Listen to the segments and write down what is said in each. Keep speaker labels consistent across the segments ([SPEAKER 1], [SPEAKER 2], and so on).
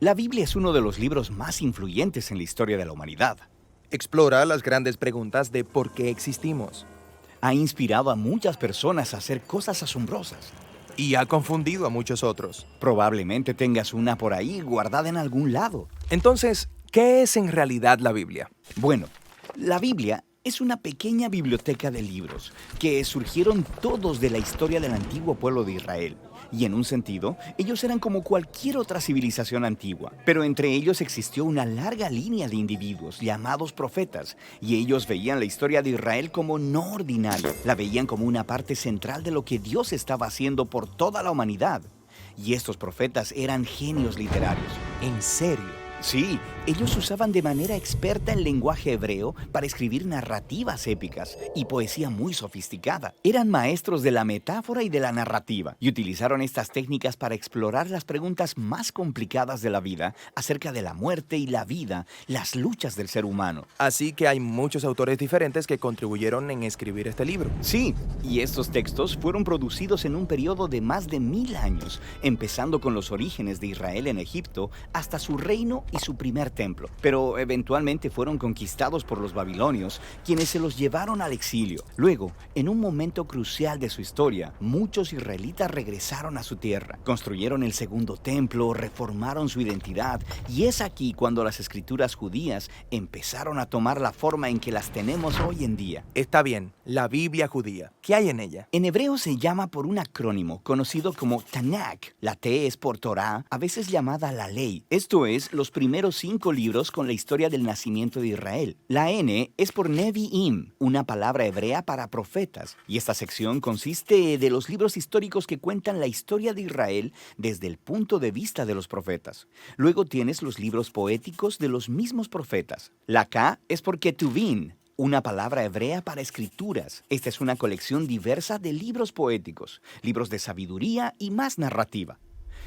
[SPEAKER 1] La Biblia es uno de los libros más influyentes en la historia de la humanidad.
[SPEAKER 2] Explora las grandes preguntas de por qué existimos.
[SPEAKER 1] Ha inspirado a muchas personas a hacer cosas asombrosas.
[SPEAKER 2] Y ha confundido a muchos otros.
[SPEAKER 1] Probablemente tengas una por ahí guardada en algún lado.
[SPEAKER 2] Entonces, ¿qué es en realidad la Biblia?
[SPEAKER 1] Bueno, la Biblia es una pequeña biblioteca de libros que surgieron todos de la historia del antiguo pueblo de Israel. Y en un sentido, ellos eran como cualquier otra civilización antigua. Pero entre ellos existió una larga línea de individuos llamados profetas. Y ellos veían la historia de Israel como no ordinaria. La veían como una parte central de lo que Dios estaba haciendo por toda la humanidad. Y estos profetas eran genios literarios.
[SPEAKER 2] ¿En serio?
[SPEAKER 1] Sí, ellos usaban de manera experta el lenguaje hebreo para escribir narrativas épicas y poesía muy sofisticada. Eran maestros de la metáfora y de la narrativa y utilizaron estas técnicas para explorar las preguntas más complicadas de la vida acerca de la muerte y la vida, las luchas del ser humano.
[SPEAKER 2] Así que hay muchos autores diferentes que contribuyeron en escribir este libro.
[SPEAKER 1] Sí, y estos textos fueron producidos en un periodo de más de 1000 años, empezando con los orígenes de Israel en Egipto hasta su reino y su primer templo, pero eventualmente fueron conquistados por los babilonios, quienes se los llevaron al exilio. Luego, en un momento crucial de su historia, muchos israelitas regresaron a su tierra, construyeron el segundo templo, reformaron su identidad, y es aquí cuando las escrituras judías empezaron a tomar la forma en que las tenemos hoy en día.
[SPEAKER 2] Está bien, la Biblia judía. ¿Qué hay en ella?
[SPEAKER 1] En hebreo se llama por un acrónimo conocido como Tanakh. La T es por Torah, a veces llamada la ley. Esto es, los primeros 5 libros con la historia del nacimiento de Israel. La N es por Nevi'im, una palabra hebrea para profetas. Y esta sección consiste de los libros históricos que cuentan la historia de Israel desde el punto de vista de los profetas. Luego tienes los libros poéticos de los mismos profetas. La K es por Ketuvim, una palabra hebrea para escrituras. Esta es una colección diversa de libros poéticos, libros de sabiduría y más narrativa.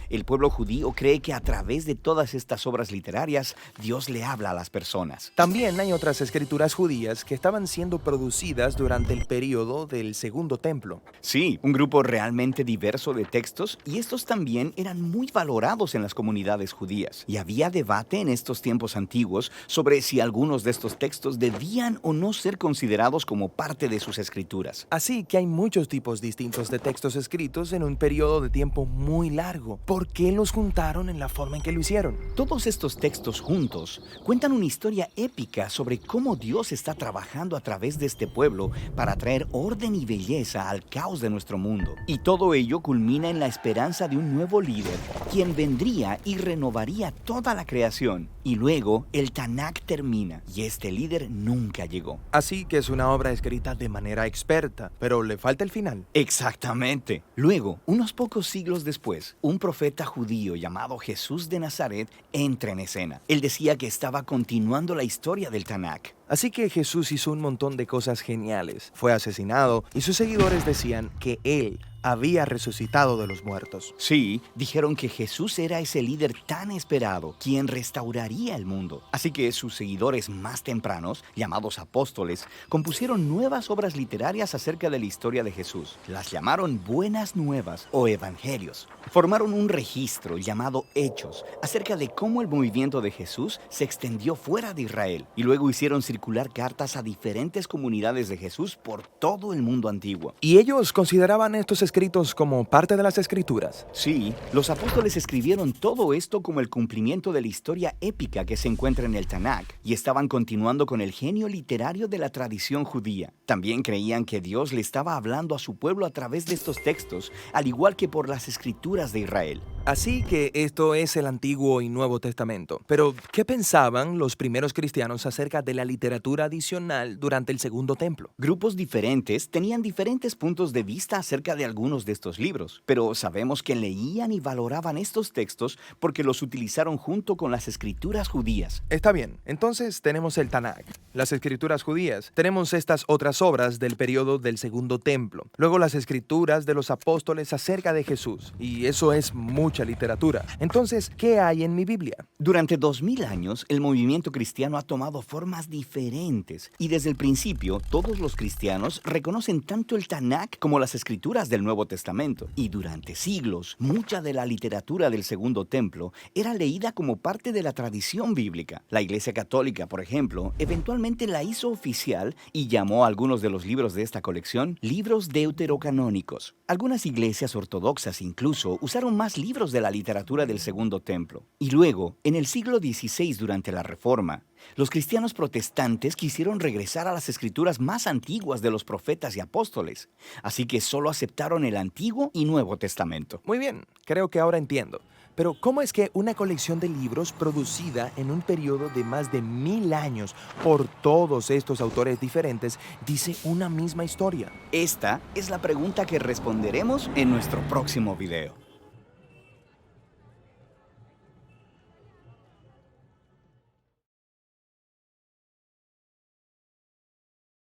[SPEAKER 1] El pueblo judío cree que a través de todas estas obras literarias, Dios le habla a las personas.
[SPEAKER 2] También hay otras escrituras judías que estaban siendo producidas durante el periodo del Segundo Templo.
[SPEAKER 1] Sí, un grupo realmente diverso de textos, y estos también eran muy valorados en las comunidades judías. Y había debate en estos tiempos antiguos sobre si algunos de estos textos debían o no ser considerados como parte de sus escrituras.
[SPEAKER 2] Así que hay muchos tipos distintos de textos escritos en un periodo de tiempo muy largo. ¿Por qué los juntaron en la forma en que lo hicieron?
[SPEAKER 1] Todos estos textos juntos cuentan una historia épica sobre cómo Dios está trabajando a través de este pueblo para traer orden y belleza al caos de nuestro mundo. Y todo ello culmina en la esperanza de un nuevo líder, quien vendría y renovaría toda la creación. Y luego el Tanakh termina, y este líder nunca llegó.
[SPEAKER 2] Así que es una obra escrita de manera experta, pero le falta el final.
[SPEAKER 1] Exactamente. Luego, unos pocos siglos después, un profeta judío llamado Jesús de Nazaret entra en escena. Él decía que estaba continuando la historia del Tanakh.
[SPEAKER 2] Así que Jesús hizo un montón de cosas geniales. Fue asesinado y sus seguidores decían que él había resucitado de los muertos.
[SPEAKER 1] Sí, dijeron que Jesús era ese líder tan esperado, quien restauraría el mundo. Así que sus seguidores más tempranos, llamados apóstoles, compusieron nuevas obras literarias acerca de la historia de Jesús. Las llamaron Buenas Nuevas o Evangelios. Formaron un registro llamado Hechos acerca de cómo el movimiento de Jesús se extendió fuera de Israel, y luego hicieron circular cartas a diferentes comunidades de Jesús por todo el mundo antiguo.
[SPEAKER 2] ¿Y ellos consideraban estos escritos como parte de las escrituras?
[SPEAKER 1] Sí, los apóstoles escribieron todo esto como el cumplimiento de la historia épica que se encuentra en el Tanakh, y estaban continuando con el genio literario de la tradición judía. También creían que Dios le estaba hablando a su pueblo a través de estos textos, al igual que por las escrituras de Israel.
[SPEAKER 2] Así que esto es el Antiguo y Nuevo Testamento. Pero, ¿qué pensaban los primeros cristianos acerca de la literatura adicional durante el Segundo Templo?
[SPEAKER 1] Grupos diferentes tenían diferentes puntos de vista acerca de algunos de estos libros, pero sabemos que leían y valoraban estos textos porque los utilizaron junto con las escrituras judías.
[SPEAKER 2] Está bien, entonces tenemos el Tanakh, las escrituras judías, tenemos estas otras obras del periodo del Segundo Templo, luego las escrituras de los apóstoles acerca de Jesús, y eso es mucha literatura. Entonces, ¿qué hay en mi Biblia?
[SPEAKER 1] Durante 2000 años, el movimiento cristiano ha tomado formas diferentes diferentes. Y desde el principio, todos los cristianos reconocen tanto el Tanakh como las escrituras del Nuevo Testamento. Y durante siglos, mucha de la literatura del Segundo Templo era leída como parte de la tradición bíblica. La Iglesia Católica, por ejemplo, eventualmente la hizo oficial y llamó a algunos de los libros de esta colección libros deuterocanónicos. Algunas iglesias ortodoxas incluso usaron más libros de la literatura del Segundo Templo. Y luego, en el siglo XVI, durante la Reforma, los cristianos protestantes quisieron regresar a las escrituras más antiguas de los profetas y apóstoles, así que solo aceptaron el Antiguo y Nuevo Testamento.
[SPEAKER 2] Muy bien, creo que ahora entiendo. Pero ¿cómo es que una colección de libros producida en un periodo de más de 1000 años por todos estos autores diferentes dice una misma historia?
[SPEAKER 1] Esta es la pregunta que responderemos en nuestro próximo video.